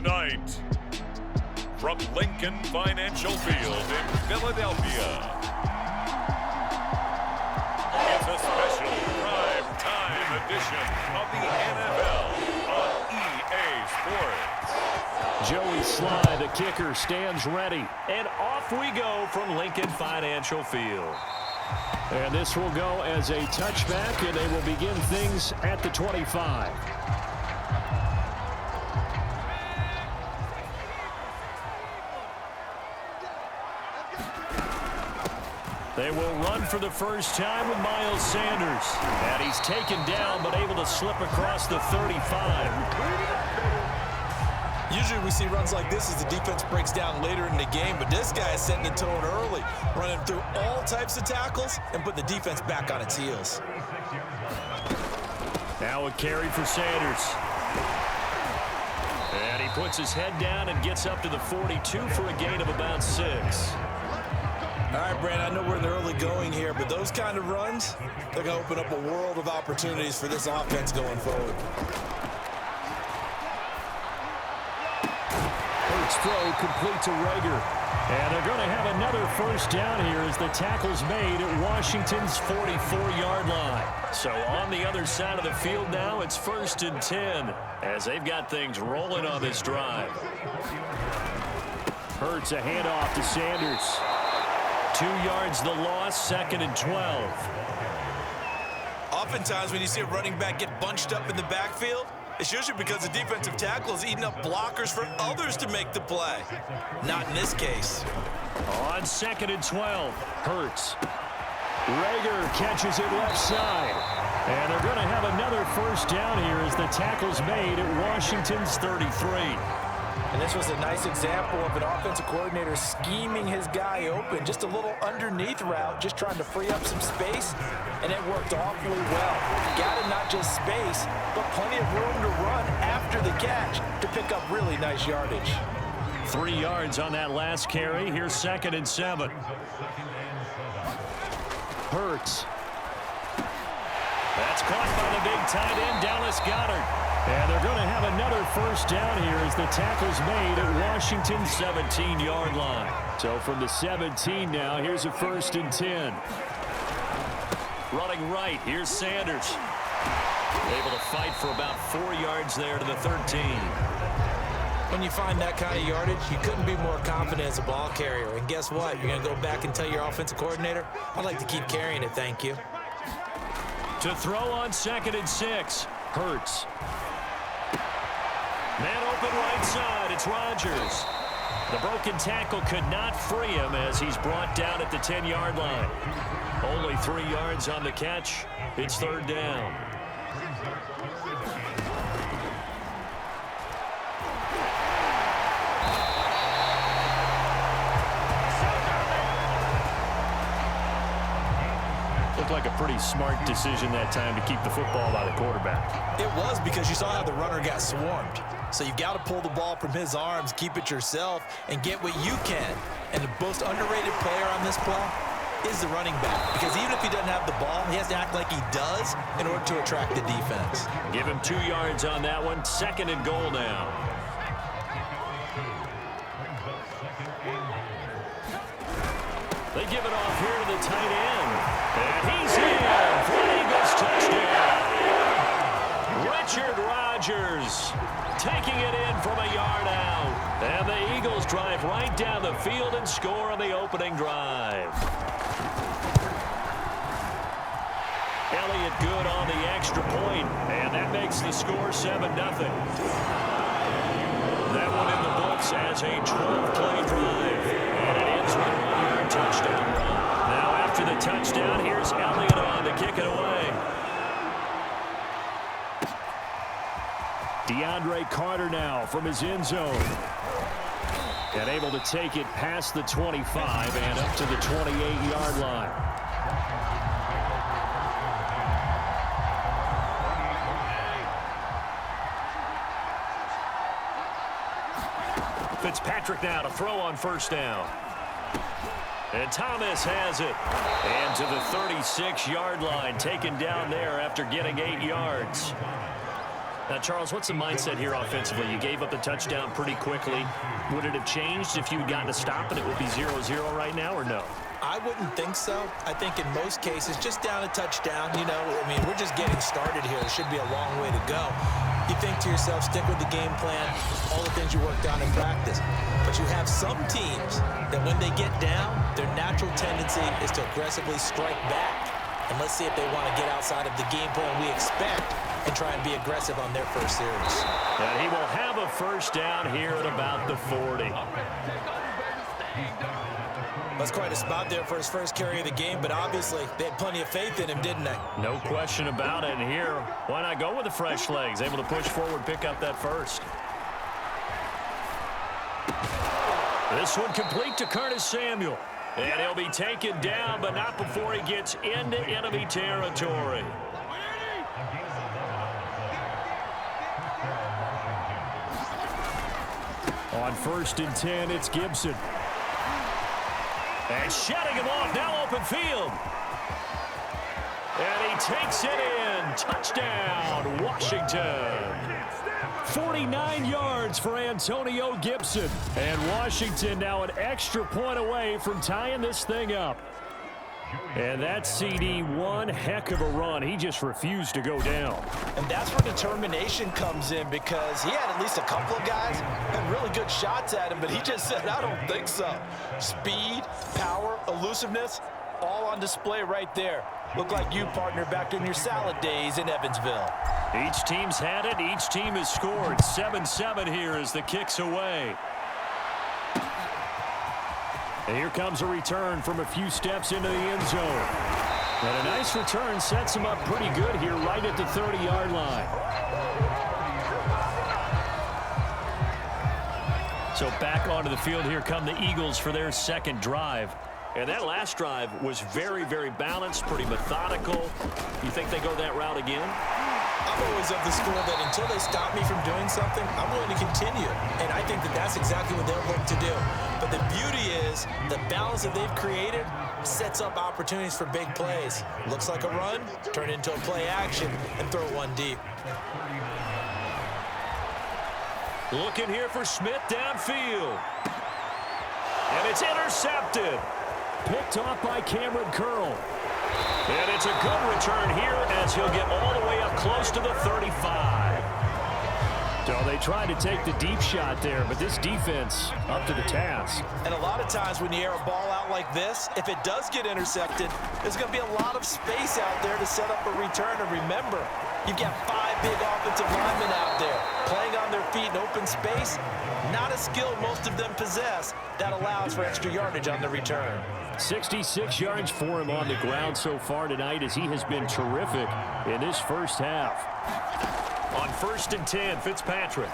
Tonight, from Lincoln Financial Field in Philadelphia, it's a special prime-time edition of the NFL on EA Sports. Joey Sly, the kicker, stands ready. And off we go from Lincoln Financial Field. And this will go as a touchback, and they will begin things at the 25. They will run for the first time with Miles Sanders. And he's taken down, but able to slip across the 35. Usually we see runs like this as the defense breaks down later in the game, but this guy is setting the tone early, running through all types of tackles and putting the defense back on its heels. Now a carry for Sanders. And he puts his head down and gets up to the 42 for a gain of about 6. All right, Brandon, I know we're in the early going here, but those kind of runs, they're going to open up a world of opportunities for this offense going forward. Hurts throw complete to Rager. And they're going to have another first down here as the tackle's made at Washington's 44-yard line. So on the other side of the field now, it's 1st and 10 as they've got things rolling on this drive. Hurts a handoff to Sanders. 2 yards the loss, 2nd and 12. Oftentimes when you see a running back get bunched up in the backfield, it's usually because the defensive tackle is eating up blockers for others to make the play. Not in this case. On 2nd and 12, Hurts. Rager catches it left side. And they're going to have another first down here as the tackle's made at Washington's 33. And this was a nice example of an offensive coordinator scheming his guy open. Just a little underneath route, just trying to free up some space, and it worked awfully well. Got him not just space, but plenty of room to run after the catch to pick up really nice yardage. 3 yards on that last carry. Here's 2nd and 7. Hurts. That's caught by the big tight end, Dallas Goedert. And they're going to have another first down here as the tackle's made at Washington's 17-yard line. So from the 17 now, here's a 1st and 10. Running right, here's Sanders. Able to fight for about 4 yards there to the 13. When you find that kind of yardage, you couldn't be more confident as a ball carrier. And guess what? You're going to go back and tell your offensive coordinator, I'd like to keep carrying it, thank you. To throw on 2nd and 6, Hurts. Man open right side, it's Rodgers. The broken tackle could not free him as he's brought down at the 10-yard line. Only 3 yards on the catch. It's 3rd down. Looked like a pretty smart decision that time to keep the football by the quarterback. It was, because you saw how the runner got swarmed. So you've got to pull the ball from his arms, keep it yourself, and get what you can. And the most underrated player on this play is the running back. Because even if he doesn't have the ball, he has to act like he does in order to attract the defense. Give him 2 yards on that one. 2nd and goal now. They give it off here to the tight end. And he's in for an Eagles touchdown. Richard Rodgers taking it in from a yard out. And the Eagles drive right down the field and score on the opening drive. Elliott good on the extra point, and that makes the score 7-0. That one in the books as a 12-play drive. And it ends with a 1-yard touchdown run. Now after the touchdown, here's Elliott on to kick it away. DeAndre Carter now from his end zone. And able to take it past the 25 and up to the 28-yard line. Fitzpatrick now to throw on 1st down. And Thomas has it. And to the 36-yard line, taken down there after getting 8 yards. Now, Charles, what's the mindset here offensively? You gave up the touchdown pretty quickly. Would it have changed if you had gotten a stop and it would be 0-0 right now, or no? I wouldn't think so. I think in most cases, just down a touchdown, you know, I mean, we're just getting started here. There should be a long way to go. You think to yourself, stick with the game plan, all the things you worked on in practice. But you have some teams that when they get down, their natural tendency is to aggressively strike back. And let's see if they want to get outside of the game plan we expect and try and be aggressive on their first series. And he will have a first down here at about the 40. That's quite a spot there for his first carry of the game, but obviously they had plenty of faith in him, didn't they? No question about it. And here, why not go with the fresh legs? Able to push forward, pick up that first. This one complete to Curtis Samuel. And he'll be taken down, but not before he gets into enemy territory. On 1st and 10, it's Gibson. And shutting him off, now open field. And he takes it in. Touchdown, Washington. 49 yards for Antonio Gibson. And Washington now an extra point away from tying this thing up. And that CD, one heck of a run. He just refused to go down. And that's where determination comes in, because he had at least a couple of guys had really good shots at him, but he just said, I don't think so. Speed, power, elusiveness, all on display right there. Look like you, partner, back in your salad days in Evansville. Each team's had it. Each team has scored. 7-7 here as the kick's away. And here comes a return from a few steps into the end zone. And a nice return sets him up pretty good here right at the 30-yard line. So back onto the field here come the Eagles for their second drive. And that last drive was very, very balanced, pretty methodical. You think they go that route again? I'm always of the school that until they stop me from doing something, I'm willing to continue. And I think that that's exactly what they'll look to do. But the beauty is the balance that they've created sets up opportunities for big plays. Looks like a run, turn it into a play action, and throw one deep. Looking here for Smith downfield. And it's intercepted. Picked off by Cameron Curl. And it's a good return here as he'll get all the way up close to the 35. So they tried to take the deep shot there, but this defense up to the task. And a lot of times when you air a ball out like this, if it does get intercepted, there's going to be a lot of space out there to set up a return. And remember, you've got 5 big offensive linemen out there playing on their feet in open space. Not a skill most of them possess that allows for extra yardage on the return. 66 yards for him on the ground so far tonight as he has been terrific in this first half. On 1st and 10, Fitzpatrick.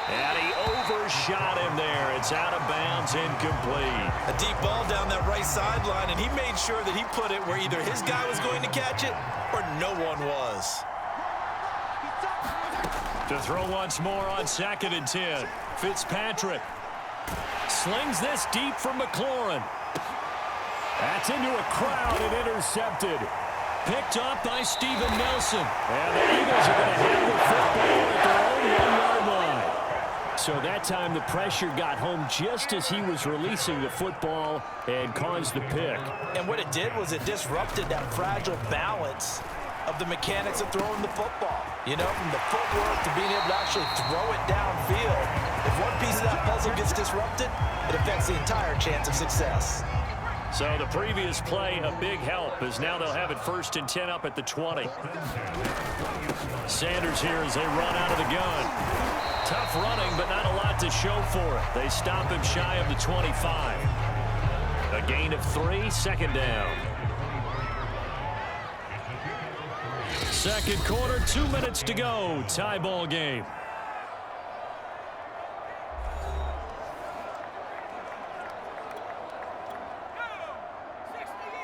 And he overshot him there. It's out of bounds, incomplete. A deep ball down that right sideline, and he made sure that he put it where either his guy was going to catch it or no one was. To throw once more on 2nd and 10. Fitzpatrick slings this deep from McLaurin. That's into a crowd and intercepted. Picked up by Steven Nelson. And the Eagles are going to have the football at their own 1-yard line. So that time the pressure got home just as he was releasing the football and caused the pick. And what it did was it disrupted that fragile balance of the mechanics of throwing the football. You know, from the footwork to being able to actually throw it downfield. If one piece of that puzzle gets disrupted, it affects the entire chance of success. So the previous play, a big help, as now they'll have it 1st and 10 up at the 20. Sanders here as they run out of the gun. Tough running, but not a lot to show for it. They stop him shy of the 25. A gain of 3, 2nd down. Second quarter, 2 minutes to go. Tie ball game.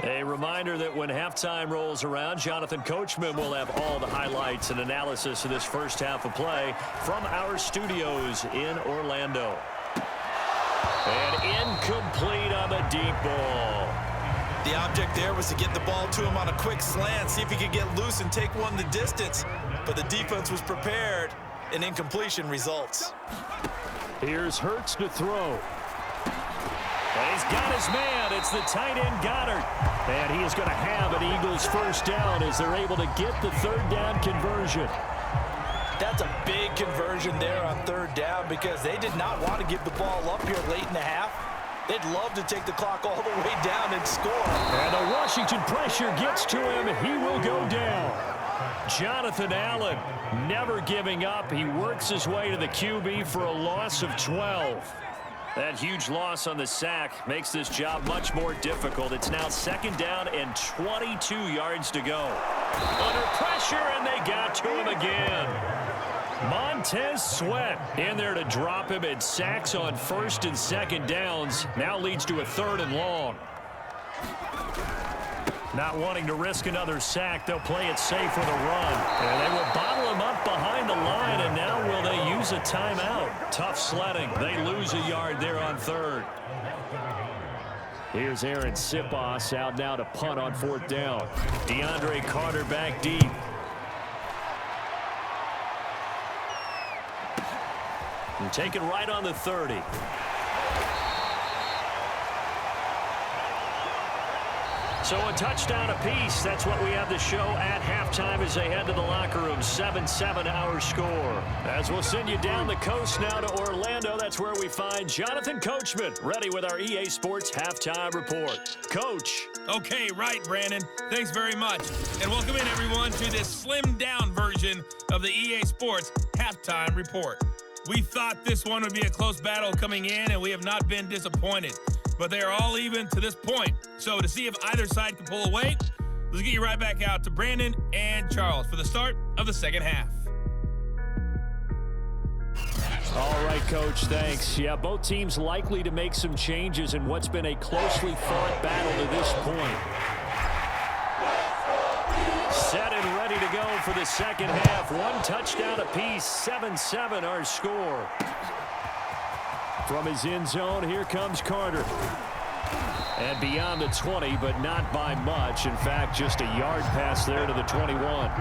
A reminder that when halftime rolls around, Jonathan Coachman will have all the highlights and analysis of this first half of play from our studios in Orlando. And incomplete on the deep ball. The object there was to get the ball to him on a quick slant, see if he could get loose and take one the distance. But the defense was prepared, and incompletion results. Here's Hurts to throw. And he's got his man. It's the tight end Goddard. And he is going to have an Eagles first down as they're able to get the third down conversion. That's a big conversion there on third down because they did not want to give the ball up here late in the half. They'd love to take the clock all the way down and score. And the Washington pressure gets to him. He will go down. Jonathan Allen never giving up. He works his way to the QB for a loss of 12. That huge loss on the sack makes this job much more difficult. It's now second down and 22 yards to go. Under pressure, and they got to him again. Montez Sweat in there to drop him, and sacks on first and second downs. Now leads to a third and long. Not wanting to risk another sack, they'll play it safe with a run. And they will bottle him up behind the line, and now will they use a timeout? Tough sledding. They lose a yard there on third. Here's Aaron Sipos out now to punt on fourth down. DeAndre Carter back deep. And taken right on the 30. So a touchdown apiece. That's what we have the show at halftime as they head to the locker room. 7-7 our score. As we'll send you down the coast now to Orlando. That's where we find Jonathan Coachman ready with our EA Sports halftime report. Coach. Okay, right, Brandon. Thanks very much. And welcome in, everyone, to this slimmed-down version of the EA Sports halftime report. We thought this one would be a close battle coming in, and we have not been disappointed. But they are all even to this point. So to see if either side can pull away, let's get you right back out to Brandon and Charles for the start of the second half. All right, Coach, thanks. Yeah, both teams likely to make some changes in what's been a closely fought battle to this point. Set and ready to go for the second half. One touchdown apiece, 7-7 our score. From his end zone, here comes Carter. And beyond the 20, but not by much. In fact, just a yard pass there to the 21.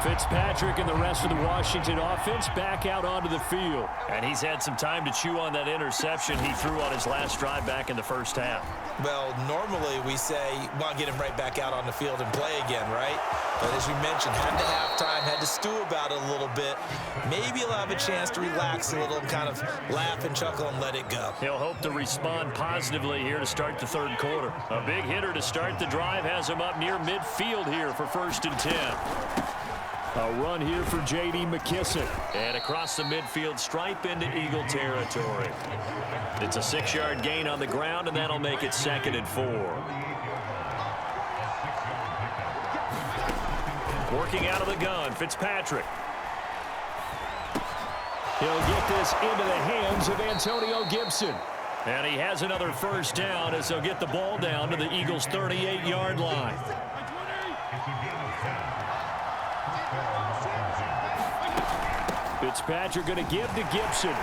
Fitzpatrick and the rest of the Washington offense back out onto the field. And he's had some time to chew on that interception he threw on his last drive back in the first half. Well, normally we say, want to get him right back out on the field and play again, right? But as you mentioned, had to halftime, had to stew about it a little bit. Maybe he'll have a chance to relax a little and kind of laugh and chuckle and let it go. He'll hope to respond positively here to start the third quarter. A big hitter to start the drive has him up near midfield here for 1st and 10. A run here for J.D. McKissick. And across the midfield stripe into Eagle territory. It's a 6-yard gain on the ground, and that'll make it 2nd and 4. Working out of the gun, Fitzpatrick. He'll get this into the hands of Antonio Gibson. And he has another first down as they'll get the ball down to the Eagles' 38-yard line. Fitzpatrick going to give to Gibson.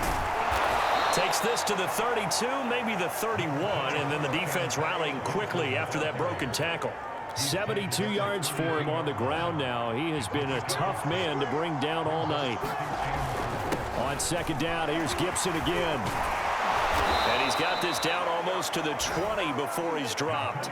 Takes this to the 32, maybe the 31, and then the defense rallying quickly after that broken tackle. 72 yards for him on the ground now. He has been a tough man to bring down all night. On second down, here's Gibson again. And he's got this down almost to the 20 before he's dropped.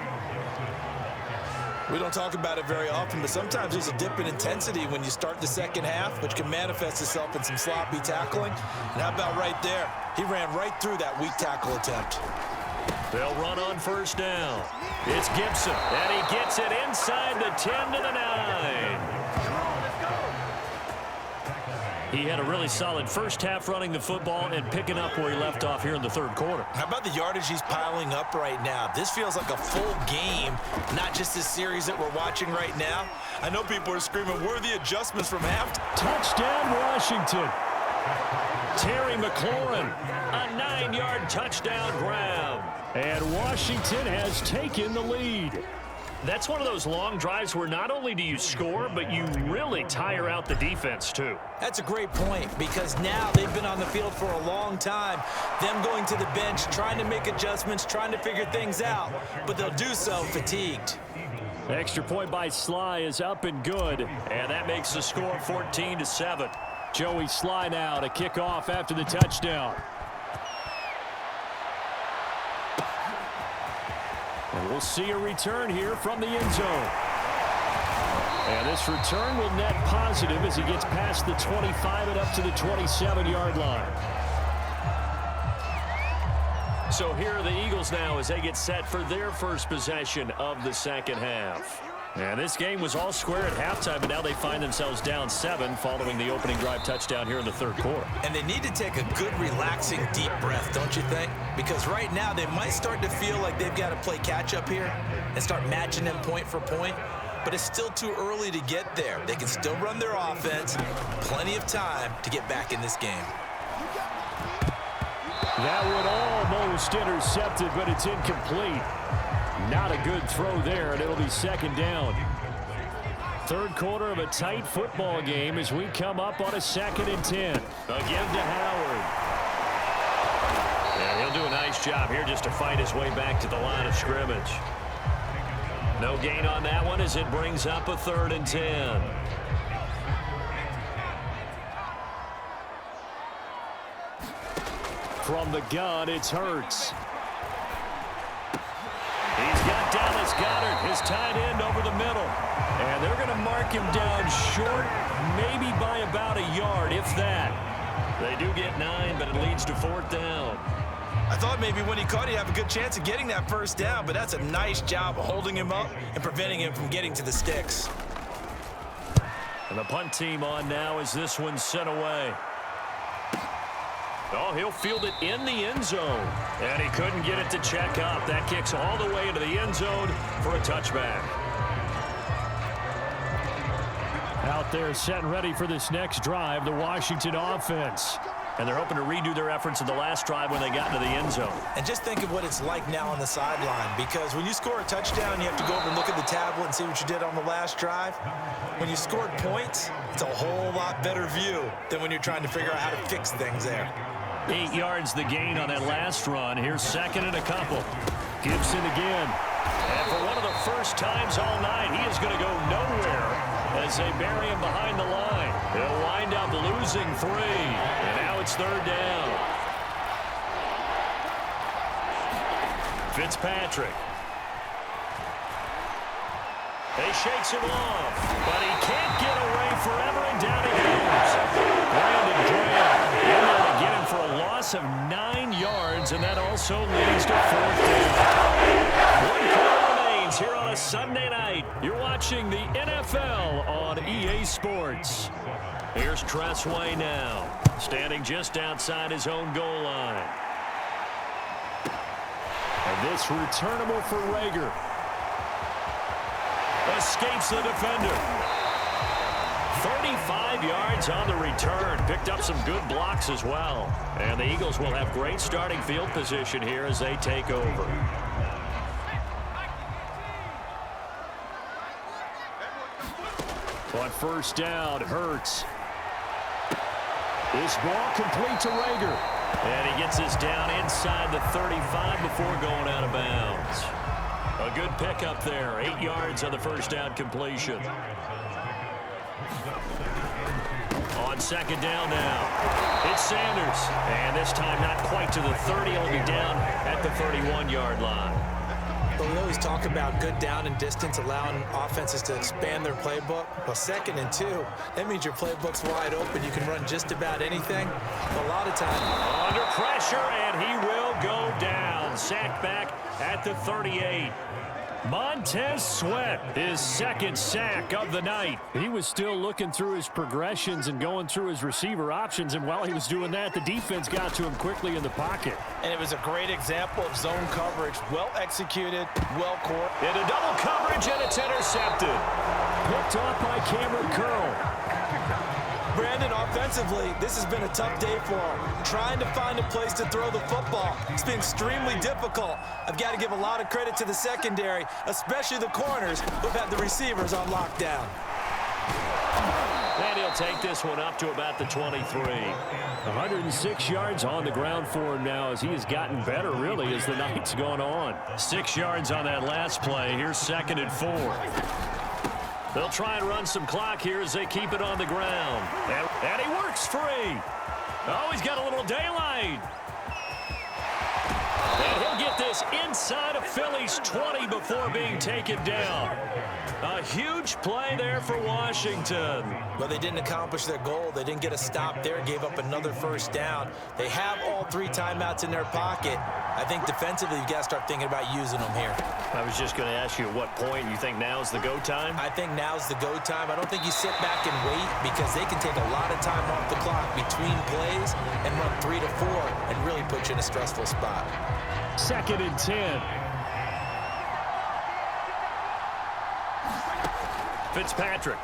We don't talk about it very often, but sometimes there's a dip in intensity when you start the second half, which can manifest itself in some sloppy tackling. And how about right there? He ran right through that weak tackle attempt. They'll run on first down. It's Gibson, and he gets it inside the 10 to the 9. He had a really solid first half running the football and picking up where he left off here in the third quarter. How about the yardage he's piling up right now? This feels like a full game, not just this series that we're watching right now. I know people are screaming, where are the adjustments from half? Touchdown, Washington. Terry McLaurin, a 9-yard touchdown grab. And Washington has taken the lead. That's one of those long drives where not only do you score, but you really tire out the defense, too. That's a great point because now they've been on the field for a long time. Them going to the bench, trying to make adjustments, trying to figure things out, but they'll do so fatigued. Extra point by Sly is up and good, and that makes the score 14-7. Joey Sly now to kick off after the touchdown. And we'll see a return here from the end zone. And this return will net positive as he gets past the 25 and up to the 27-yard line. So here are the Eagles now as they get set for their first possession of the second half. And this game was all square at halftime, but now they find themselves down 7 following the opening drive touchdown here in the third quarter. And they need to take a good, relaxing, deep breath, don't you think? Because right now they might start to feel like they've got to play catch-up here and start matching them point for point. But it's still too early to get there. They can still run their offense. Plenty of time to get back in this game. That one almost intercepted, but it's incomplete. Not a good throw there, and it'll be second down. Third quarter of a tight football game as we come up on a 2nd and 10. A give to Howard. And he'll do a nice job here just to fight his way back to the line of scrimmage. No gain on that one as it brings up a 3rd and 10. From the gun, it's Hurts. He's got Dallas Goedert, his tight end, over the middle. And they're going to mark him down short, maybe by about a yard, if that. They do get 9, but it leads to 4th down. I thought maybe when he caught, he'd have a good chance of getting that first down, but that's a nice job of holding him up and preventing him from getting to the sticks. And the punt team on now as this one's sent away. Oh, he'll field it in the end zone. And he couldn't get it to check up. That kicks all the way into the end zone for a touchback. Out there set and ready for this next drive, the Washington offense. And they're hoping to redo their efforts in the last drive when they got into the end zone. And just think of what it's like now on the sideline, because when you score a touchdown, you have to go over and look at the tablet and see what you did on the last drive. When you scored points, it's a whole lot better view than when you're trying to figure out how to fix things there. 8 yards the gain on that last run. Here's 2nd and a couple. Gibson again. And for one of the first times all night, he is going to go nowhere as they bury him behind the line. He'll wind up losing 3. And now it's 3rd down. Fitzpatrick. He shakes him off, but he can't get away forever, and down he goes. Brandon Graham in there to get him for a loss of 9 yards, and that also leads to 4th down. 1 quarter remains here on a Sunday night. You're watching the NFL on EA Sports. Here's Tressway now, standing just outside his own goal line. And this returnable for Rager. Escapes the defender. 35 yards on the return. Picked up some good blocks as well. And the Eagles will have great starting field position here as they take over. On 1st down, Hurts. This ball complete to Rager. And he gets this down inside the 35 before going out of bounds. A good pickup there. 8 yards on the 1st down completion. On 2nd down now, it's Sanders. And this time not quite to the 30. He'll be down at the 31-yard line. But we always talk about good down and distance, allowing offenses to expand their playbook. Well, 2nd and 2, that means your playbook's wide open. You can run just about anything. A lot of time. Under pressure, and he will go down. Sacked back at the 38. Montez Sweat, his 2nd sack of the night. He was still looking through his progressions and going through his receiver options, and while he was doing that, the defense got to him quickly in the pocket. And it was a great example of zone coverage. Well executed, well caught. Into double coverage, and it's intercepted. Picked off by Cameron Curl. Brandon, offensively, this has been a tough day for him. Trying to find a place to throw the football. It's been extremely difficult. I've got to give a lot of credit to the secondary, especially the corners who've had the receivers on lockdown. And he'll take this one up to about the 23. 106 yards on the ground for him now as he has gotten better, really, as the night's gone on. 6 yards on that last play. Here's 2nd and 4. They'll try and run some clock here as they keep it on the ground. And he works free. Oh, he's got a little daylight. And he'll get this inside of Philly's 20 before being taken down. A huge play there for Washington. Well, they didn't accomplish their goal. They didn't get a stop there, gave up another first down. They have all 3 timeouts in their pocket. I think defensively, you've got to start thinking about using them here. I was just going to ask you at what point you think now's the go time? I think now's the go time. I don't think you sit back and wait because they can take a lot of time off the clock between plays and run 3 to 4 and really put you in a stressful spot. 2nd and 10. Fitzpatrick.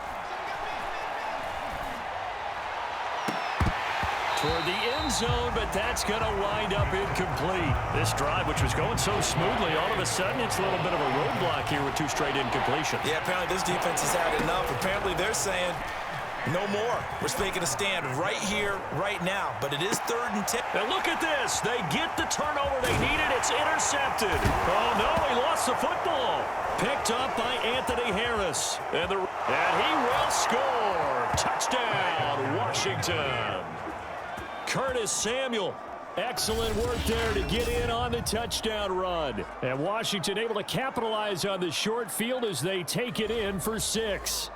Toward the end zone, but that's going to wind up incomplete. This drive, which was going so smoothly, all of a sudden it's a little bit of a roadblock here with 2 straight incompletions. Yeah, apparently this defense has had enough. Apparently they're saying, no more. We're making a stand right here, right now. But it is 3rd and 10. And look at this. They get the turnover they needed. It's intercepted. Oh, no, he lost the football. Picked up by Anthony Harris. And he will score. Touchdown, Washington. Curtis Samuel. Excellent work there to get in on the touchdown run. And Washington able to capitalize on the short field as they take it in for 6.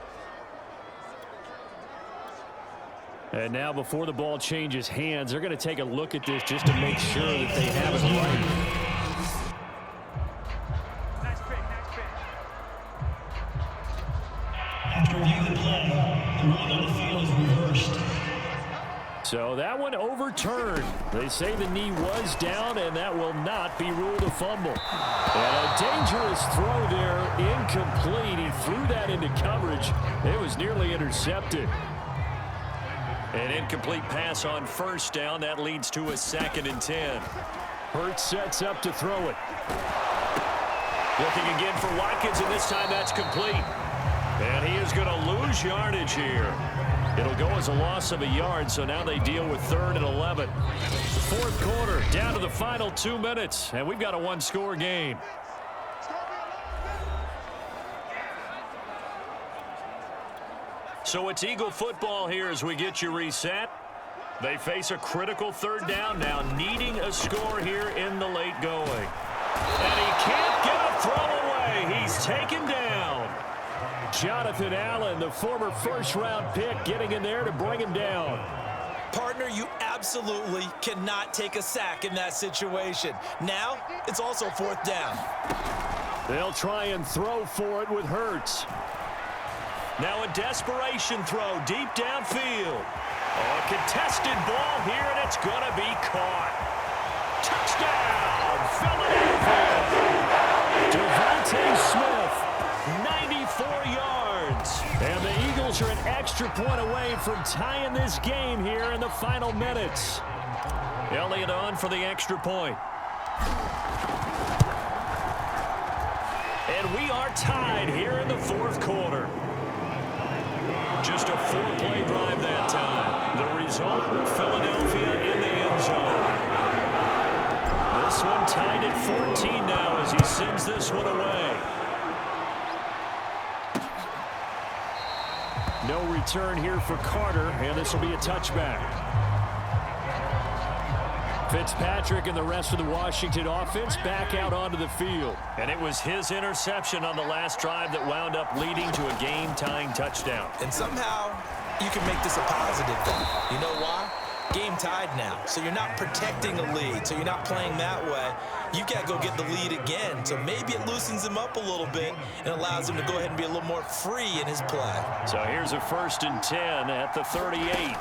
And now before the ball changes hands, they're going to take a look at this just to make sure that they have it right. After reviewing the play, the ruling on the field is reversed. So that one overturned. They say the knee was down, and that will not be ruled a fumble. And a dangerous throw there, incomplete. He threw that into coverage. It was nearly intercepted. An incomplete pass on 1st down. That leads to a 2nd and 10. Hurts sets up to throw it. Looking again for Watkins, and this time that's complete. And he is going to lose yardage here. It'll go as a loss of a yard, so now they deal with 3rd and 11. 4th quarter, down to the final 2 minutes, and we've got a 1-score game. So it's Eagle football here as we get you reset. They face a critical 3rd down now, needing a score here in the late going. And he can't get a throw away. He's taken down. Jonathan Allen, the former 1st-round pick, getting in there to bring him down. Partner, you absolutely cannot take a sack in that situation. Now, it's also 4th down. They'll try and throw for it with Hurts. Now a desperation throw deep downfield. A contested ball here, and it's going to be caught. Touchdown, Philadelphia. Devontae Smith, 94 yards. And the Eagles are an extra point away from tying this game here in the final minutes. Elliott on for the extra point. And we are tied here in the 4th quarter. Just a 4-play drive that time. The result, Philadelphia in the end zone. This one tied at 14 now as he sends this one away. No return here for Carter, and this will be a touchback. Fitzpatrick and the rest of the Washington offense back out onto the field. And it was his interception on the last drive that wound up leading to a game-tying touchdown. And somehow you can make this a positive thing. You know why? Game tied now, so you're not protecting a lead, so you're not playing that way. You've got to go get the lead again, so maybe it loosens him up a little bit and allows him to go ahead and be a little more free in his play. So here's a 1st and 10 at the 38.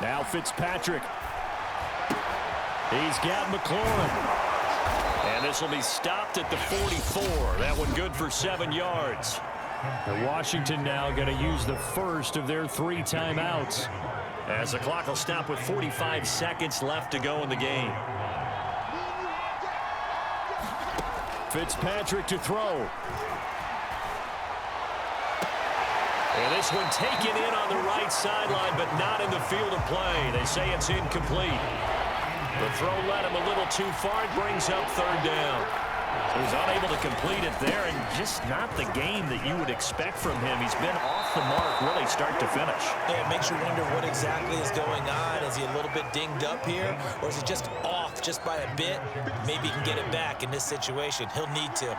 Now Fitzpatrick. He's got McLaurin. And this will be stopped at the 44. That one good for 7 yards. And Washington now going to use the first of their 3 timeouts, as the clock will stop with 45 seconds left to go in the game. Fitzpatrick to throw. And this one taken in on the right sideline, but not in the field of play. They say it's incomplete. The throw led him a little too far. It brings up 3rd down. So he's unable to complete it there, and just not the game that you would expect from him. He's been off the mark really start to finish. Yeah, it makes you wonder what exactly is going on. Is he a little bit dinged up here, or is he just off just by a bit? Maybe he can get it back in this situation. He'll need to.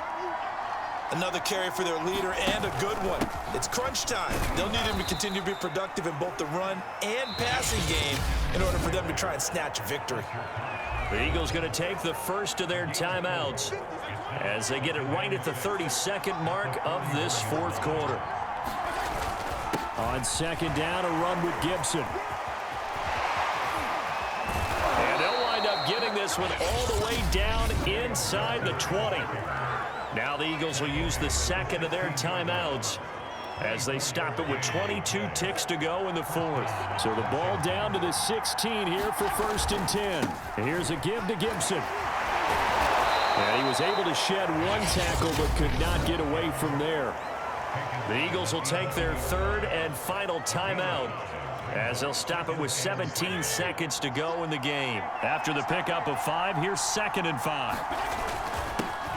Another carry for their leader, and a good one. It's crunch time. They'll need him to continue to be productive in both the run and passing game in order for them to try and snatch a victory. The Eagles going to take the first of their timeouts as they get it right at the 32nd mark of this 4th quarter. On 2nd down, a run with Gibson. And they'll wind up getting this one all the way down inside the 20. Now the Eagles will use the 2nd of their timeouts as they stop it with 22 ticks to go in the 4th. So the ball down to the 16 here for 1st and 10. And here's a give to Gibson. And he was able to shed 1 tackle but could not get away from there. The Eagles will take their 3rd and final timeout as they'll stop it with 17 seconds to go in the game. After the pickup of 5, here's 2nd and 5.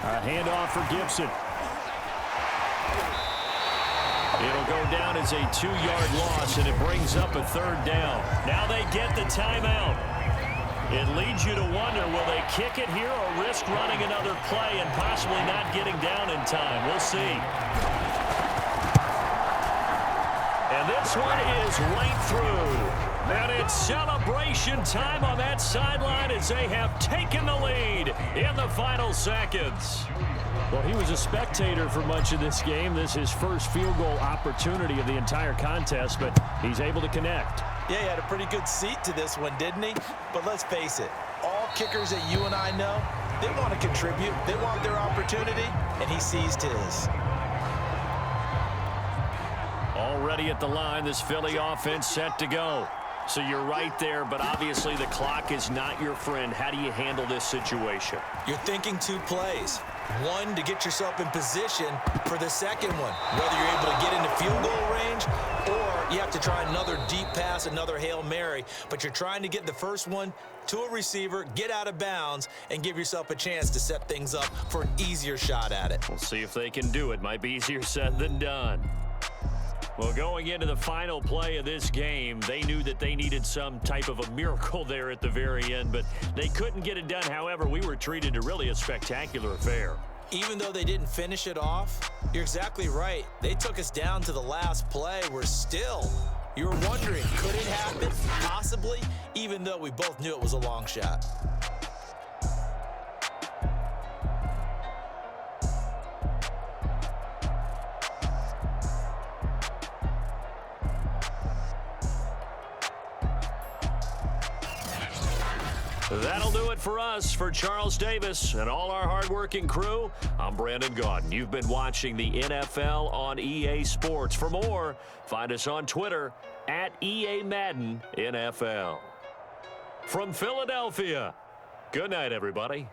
A handoff for Gibson. It'll go down as a 2-yard loss, and it brings up a 3rd down. Now they get the timeout. It leads you to wonder, will they kick it here or risk running another play and possibly not getting down in time? We'll see. And this one is right through. And it's celebration time on that sideline as they have taken the lead in the final seconds. Well, he was a spectator for much of this game. This is his first field goal opportunity of the entire contest, but he's able to connect. Yeah, he had a pretty good seat to this one, didn't he? But let's face it, all kickers that you and I know, they want to contribute. They want their opportunity, and he seized his. Already at the line, this Philly offense set to go. So you're right there, but obviously the clock is not your friend. How do you handle this situation? You're thinking 2 plays. One, to get yourself in position for the second one, whether you're able to get into field goal range or you have to try another deep pass, another Hail Mary. But you're trying to get the first one to a receiver, get out of bounds, and give yourself a chance to set things up for an easier shot at it. We'll see if they can do it. Might be easier said than done. Well, going into the final play of this game, they knew that they needed some type of a miracle there at the very end, but they couldn't get it done. However, we were treated to really a spectacular affair. Even though they didn't finish it off, you're exactly right. They took us down to the last play. You were wondering, could it happen? Possibly, even though we both knew it was a long shot. That'll do it for us. For Charles Davis and all our hardworking crew, I'm Brandon Gaudin. You've been watching the NFL on EA Sports. For more, find us on Twitter at EA Madden NFL. From Philadelphia, good night, everybody.